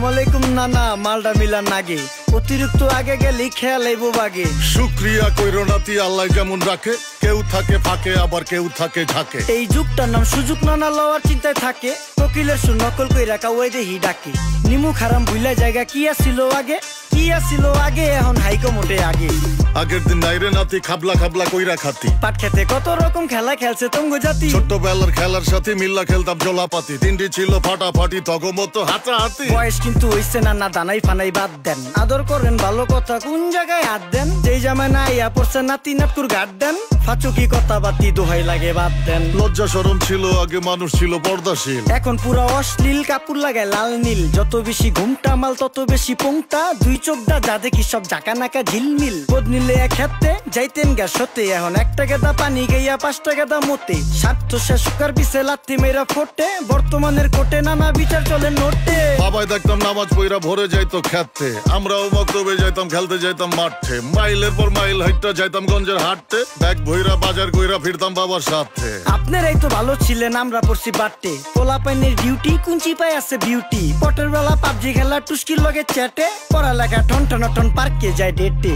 আসসালামু আলাইকুম নানা, মালডা মিলান নাগে, অতিরিক্ত আগে গেলে খেয়াল আইবো বাগে। শুক্রিয়া কইরো নাতি, আল্লাহ যেমন রাখে, কেউ থাকে ফাঁকে আবার কেউ থাকে ঝাঁকে। এই যুগটার নাম সুযোগ নানা লওয়ার চিন্তায় থাকে, কোকিলের সুর নকল কইরা কাউয়াই দেহি ডাকে। নিমু খারাম ভুইলা জায়গা কি আসিল আগে, কি আসিল আগে, এখন হাইকো মোটে আগে। আগের দিন নাইরে নাতি খাবলা খাবলা কইরা খাতি, পাট খেতে কত রকম খেলা খেলছে তঙ্গ জাতি। ছোট্টবেলার খেলার সাথে মিল্লা খেলতাম জলাপাতি, তিনটি ছিল ফাটাফাটি তগমতো হাতাহাতি। বয়স কিন্তু হইছে নানা, দানাই ফানাই বাদ দেন, আদর করেন ভালো কথা কোন জায়গায় হাত দেন। যেই জামায় না ইয়া পড়ছে নাতি নাটকুর গাট দেন, ফাচুকি কথা বাতি দোহাই লাগে বাদ দেন। লজ্জা শরম ছিল আগে, মানুষ ছিল পর্দাশীল, এখন পুরো অশ্লীল, কাপড় লাগায় লাল নীল। যত বেশি ঘুমটা মাল তত বেশি পোংটা, দুই চোখটা যা দেখি সব জাকা নাকা ঝিলমিল। বোধ নিলে এক হাতে যাইতেন গা সতে, এখন একটা গেদা পানি গাইয়া 5টা গেদা মতে। স্বার্থ শেষ কার পিছে লাথি মেয়েরা ফোটে, বর্তমানের কোটে নানা বিচার চলে নোটে। বাবাই দেখতাম নামাজ পইরা ভরে যাইতো খেতে, আমরাও মক্তবে যাইতাম, খেলতে যাইতাম মাঠে। মাইলের পর মাইল হাইটটা যাইতাম গঞ্জের হাটতে, ব্যাগ ভইরা বাজার কইরা ফিরতাম বাবার সাথে। আপনারাই তো ভালো ছিলেন, আমরা পড়ছি বাটে। পোলা পাইনের ডিউটি কুঞ্চি পাই আছে বিউটি, পটের বেলা পাবজি খেলা টুস্কির লগে চ্যাটে, পড়ালেখা টন টন টন পার্কে যায় ডেটে।